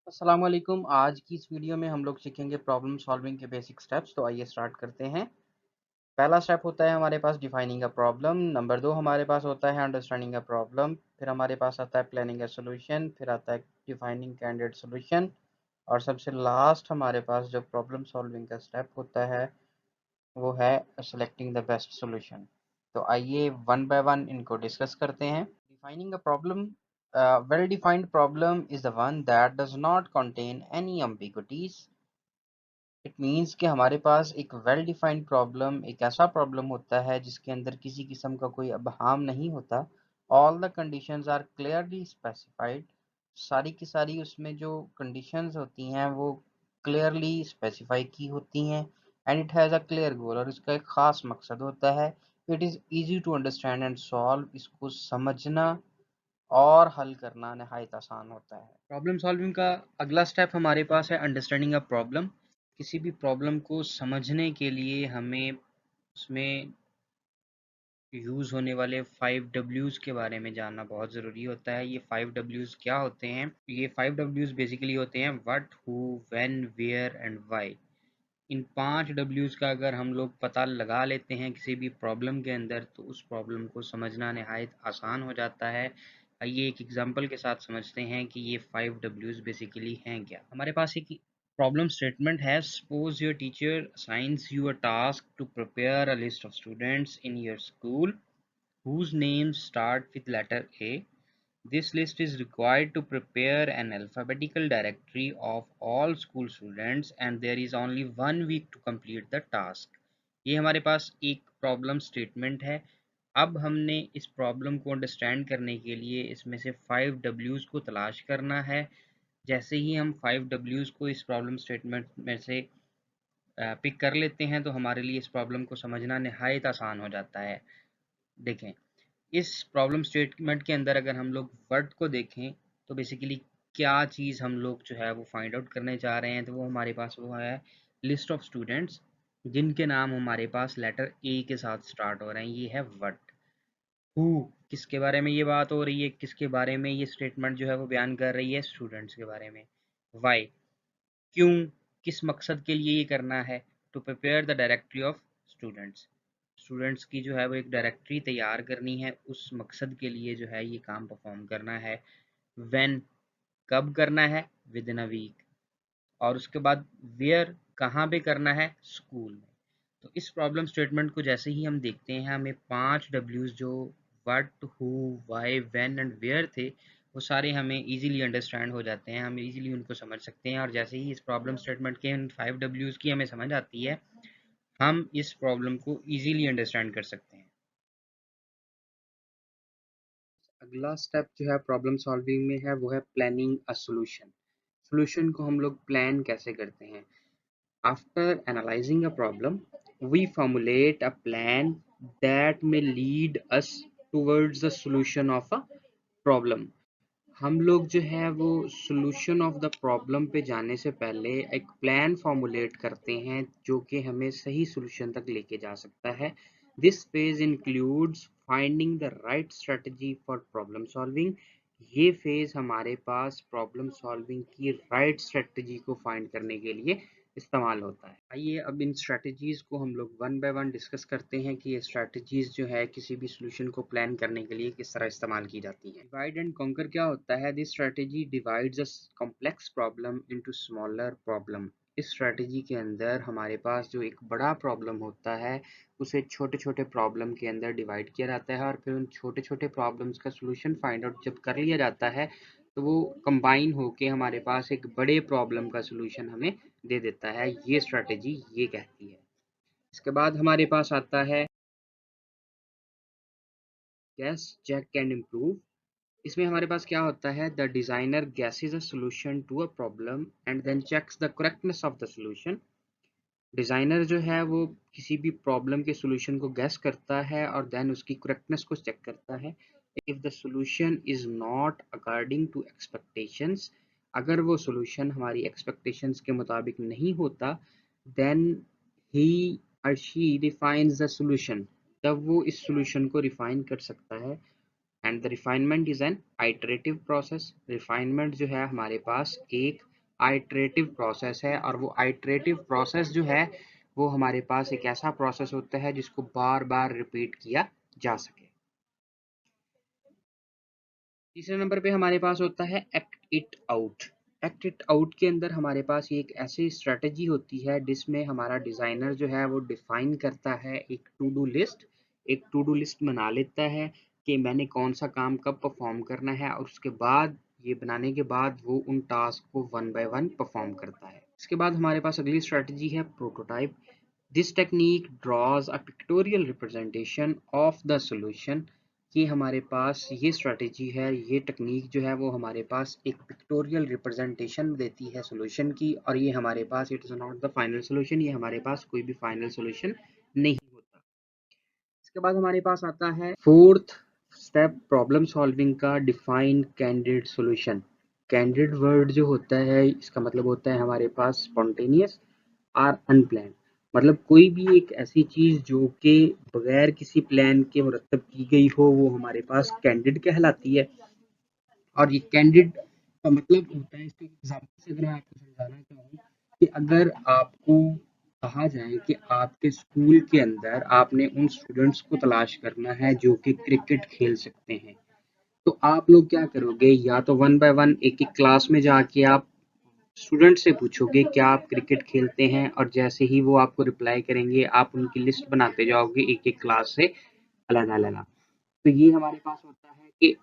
अस्सलाम वालेकुम। आज की इस वीडियो में हम लोग सीखेंगे प्रॉब्लम सॉल्विंग के बेसिक स्टेप्स। तो आइए स्टार्ट करते हैं। पहला स्टेप होता है हमारे पास डिफाइनिंग अ प्रॉब्लम। नंबर 2 हमारे पास होता है अंडरस्टैंडिंग अ प्रॉब्लम। फिर हमारे पास आता है प्लानिंग अ सॉल्यूशन। फिर आता है डिफाइनिंग कैंडिडेट सॉल्यूशन। और सबसे लास्ट हमारे पास जो प्रॉब्लम सॉल्विंग का स्टेप होता है वो है सेलेक्टिंग द बेस्ट सॉल्यूशन। तो आइए वन बाय वन इनको डिस्कस करते हैं। Defining a problem, a well-defined problem is the one that does not contain any ambiguities. It means कि हमारे पास एक वेल डिफाइंड प्रॉब्लम एक ऐसा प्रॉब्लम होता है जिसके अंदर किसी किस्म का कोई अबहम नहीं होता। All the conditions are clearly specified. सारी की सारी उसमें जो कंडीशंस होती हैं वो क्लियरली स्पेसिफाई की होती हैं। And it has a clear goal और इसका एक ख़ास मकसद होता है। It is easy to understand and solve. इसको समझना और हल करना नहायत आसान होता है। प्रॉब्लम सॉल्विंग का अगला स्टेप हमारे पास है अंडरस्टैंडिंग अ प्रॉब्लम। किसी भी प्रॉब्लम को समझने के लिए हमें उसमें यूज़ होने वाले 5 Ws के बारे में जानना बहुत ज़रूरी होता है। ये 5 Ws क्या होते हैं? ये 5 Ws बेसिकली होते हैं what, who, when, where and why. इन 5 Ws का अगर हम लोग पता लगा लेते हैं किसी भी प्रॉब्लम के अंदर तो उस प्रॉब्लम को समझना नहायत आसान हो जाता है। आइए एक एग्जांपल के साथ समझते हैं कि ये 5 Ws बेसिकली हैं क्या। हमारे पास एक प्रॉब्लम स्टेटमेंट है। Suppose your teacher assigns you a task to prepare a list of students in your school whose names start with letter A. This list is required to prepare an alphabetical directory of all school students and there is only 1 week to complete the task. ये हमारे पास एक problem statement है। अब हमने इस problem को understand करने के लिए इसमें से 5 Ws को तलाश करना है। जैसे ही हम 5 Ws को इस प्रॉब्लम स्टेटमेंट में से पिक कर लेते हैं तो हमारे लिए इस प्रॉब्लम को समझना नहायत आसान हो जाता है। देखें, इस प्रॉब्लम स्टेटमेंट के अंदर अगर हम लोग वर्ड को देखें तो बेसिकली क्या चीज़ हम लोग जो है वो फाइंड आउट करने जा रहे हैं तो वो हमारे पास वो है लिस्ट ऑफ स्टूडेंट्स जिनके नाम हमारे पास लेटर ए के साथ स्टार्ट हो रहे हैं। ये है वर्ड। हु, किसके बारे में ये बात हो रही है, किसके बारे में ये स्टेटमेंट जो है वो बयान कर रही है, स्टूडेंट्स के बारे में। वाई, क्यों, किस मकसद के लिए ये करना है, to prepare the directory of students. Students की जो है वो एक डायरेक्टरी तैयार करनी है, उस मकसद के लिए जो है ये काम परफॉर्म करना है। व्हेन, कब करना है, विद इन अ वीक। और उसके बाद वेयर, कहाँ पे करना है, स्कूल में। तो इस प्रॉब्लम स्टेटमेंट को जैसे ही हम देखते हैं हमें 5 Ws जो what, who, why, when and where थे वो सारे हमें इजीली अंडरस्टैंड हो जाते हैं। हम इजीली उनको समझ सकते हैं और जैसे ही इस प्रॉब्लम स्टेटमेंट के इन 5 Ws की हमें समझ आती है हम इस प्रॉब्लम को इजीली अंडरस्टैंड कर सकते हैं। अगला स्टेप जो है प्रॉब्लम सॉल्विंग में है वो है प्लानिंग अ सॉल्यूशन। सॉल्यूशन को हम लोग प्लान कैसे करते हैं? After analyzing a problem, we formulate a plan that may lead us towards the solution of a problem. हम लोग जो है वो solution of the problem पे जाने से पहले एक plan formulate करते हैं जो कि हमें सही solution तक लेके जा सकता है। This phase includes finding the right strategy for problem solving. ये phase हमारे पास problem solving की right strategy को find करने के लिए इस्तेमाल होता है। आइए अब इन स्ट्रैटेजीज को हम लोग वन बाय वन डिस्कस करते हैं कि ये स्ट्रैटेजीज जो है किसी भी सॉल्यूशन को प्लान करने के लिए किस तरह इस्तेमाल की जाती हैं। डिवाइड एंड कॉन्कर क्या होता है? This strategy divides a complex problem into smaller problem. इस स्ट्रैटेजी के अंदर हमारे पास जो एक बड़ा प्रॉब्लम होता है उसे छोटे छोटे प्रॉब्लम के अंदर डिवाइड किया जाता है और फिर उन छोटे छोटे प्रॉब्लम्स का सॉल्यूशन फाइंड आउट जब कर लिया जाता है तो वो कंबाइन होके हमारे पास एक बड़े प्रॉब्लम का सॉल्यूशन हमें दे देता है। ये स्ट्रैटेजी ये कहती है। इसके बाद हमारे पास आता है गैस, चेक एंड इम्प्रूव। इसमें हमारे पास क्या होता है? The designer guesses a solution to a problem and then checks the correctness of the solution. Designer जो है वो किसी भी प्रॉब्लम के सॉल्यूशन को गैस करता है और देन उसकी करेक्टनेस को चेक करता है। If the solution is not according to expectations, अगर वो सॉल्यूशन हमारी एक्सपेक्टेशंस के मुताबिक नहीं होता देन ही और शी रिफाइंस द सॉल्यूशन, तब वो इस सॉल्यूशन को रिफाइन कर सकता है। And the refinement is an iterative process. Refinement जो है हमारे पास एक आइटरेटिव प्रोसेस है, और वो आइटरेटिव प्रोसेस जो है वो हमारे पास एक ऐसा प्रोसेस होता है जिसको बार बार रिपीट किया जा सके। तीसरे नंबर पे हमारे पास होता है act it out. Act it out के अंदर हमारे पास एक ऐसी स्ट्रेटजी होती है जिसमें हमारा डिज़ाइनर जो है वो डिफाइन करता है एक टू डू लिस्ट बना लेता है कि मैंने कौन सा काम कब परफॉर्म करना है, और उसके बाद ये बनाने के बाद वो उन टास्क को वन बाय वन परफॉर्म करता है। इसके बाद हमारे पास अगली स्ट्रेटजी है prototype. This technique draws a pictorial representation of the solution. कि हमारे पास ये स्ट्रैटेजी है, ये टेक्निक जो है वो हमारे पास एक पिक्टोरियल रिप्रेजेंटेशन देती है सॉल्यूशन की, और ये हमारे पास it is not the final solution, ये हमारे पास कोई भी फाइनल सॉल्यूशन नहीं होता। इसके बाद हमारे पास आता है फोर्थ स्टेप प्रॉब्लम सॉल्विंग का, define candid solution. Candid word जो होता है इसका मतलब होता है हमारे पास स्पॉन्टेनियस आर अनप्लान। मतलब कोई भी एक ऐसी चीज जो कि बगैर किसी प्लान के मुरतब की गई हो वो हमारे पास कैंडिड कहलाती है। और ये कैंडिड का मतलब होता है, इसके एग्जाम्पल से अगर मैं आपको समझाना चाहूँ कि अगर आपको कहा जाए कि आपके स्कूल के अंदर आपने उन स्टूडेंट्स को तलाश करना है जो कि क्रिकेट खेल सकते हैं, तो आप लोग क्या करोगे, या तो वन बाय वन एक एक क्लास में जाके आप स्टूडेंट से पूछोगे क्या आप क्रिकेट खेलते हैं, और जैसे ही वो आपको रिप्लाई करेंगे आप उनकी लिस्ट बनाते जाओगे एक एक क्लास से अलग अलग। तो ये हमारे पास होता है कि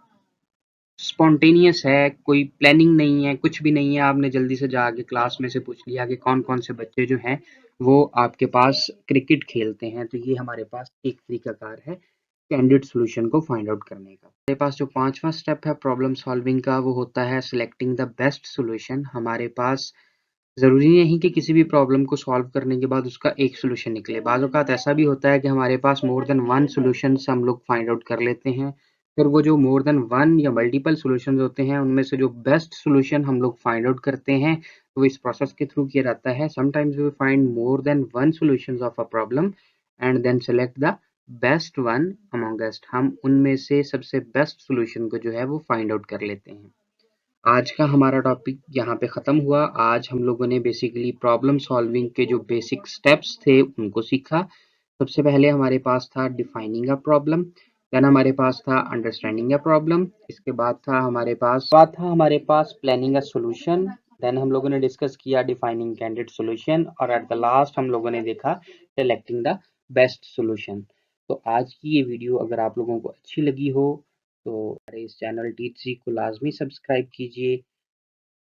स्पॉन्टेनियस है, कोई प्लानिंग नहीं है, कुछ भी नहीं है, आपने जल्दी से जाके क्लास में से पूछ लिया कि कौन कौन से बच्चे जो हैं वो आपके पास क्रिकेट खेलते हैं। तो ये हमारे पास एक तरीकाकार है कैंडिड सॉल्यूशन को फाइंड आउट करने का। हमारे पास जो पांचवा स्टेप है प्रॉब्लम सॉल्विंग का वो होता है सिलेक्टिंग द बेस्ट सॉल्यूशन। हमारे पास ज़रूरी नहीं कि किसी भी प्रॉब्लम को सॉल्व करने के बाद उसका एक सॉल्यूशन निकले। बाज़ औक़ात ऐसा भी होता है कि हमारे पास मोर देन वन सॉल्यूशंस हम लोग फाइंड आउट कर लेते हैं। फिर वो जो मोर देन वन या मल्टीपल सॉल्यूशंस होते हैं उनमें से जो बेस्ट सॉल्यूशन हम लोग फाइंड आउट करते हैं वो इस प्रोसेस के थ्रू किया जाता है। Sometimes we find more than one solutions of a problem and then select the best one amongst. हम उनमें से सबसे बेस्ट सॉल्यूशन को जो है वो फाइंड आउट कर लेते हैं। आज का हमारा टॉपिक यहाँ पे ख़त्म हुआ। आज हम लोगों ने बेसिकली प्रॉब्लम सॉल्विंग के जो बेसिक स्टेप्स थे उनको सीखा। सबसे पहले हमारे पास था डिफाइनिंग अ प्रॉब्लम, देन हमारे पास था अंडरस्टैंडिंग अ प्रॉब्लम, इसके बाद था हमारे पास प्लानिंग अ सॉल्यूशन, देन हम लोगों ने डिस्कस किया डिफाइनिंग कैंडिडेट सॉल्यूशन, और एट द लास्ट हम लोगों ने देखा सिलेक्टिंग द बेस्ट सॉल्यूशन। तो आज की ये वीडियो अगर आप लोगों को अच्छी लगी हो तो हमारे इस चैनल टीचसी को लाजमी सब्सक्राइब कीजिए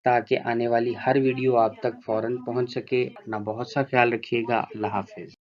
ताकि आने वाली हर वीडियो आप तक फ़ौरन पहुंच सके। अपना बहुत सा ख्याल रखिएगा। अल्लाह हाफ़िज़।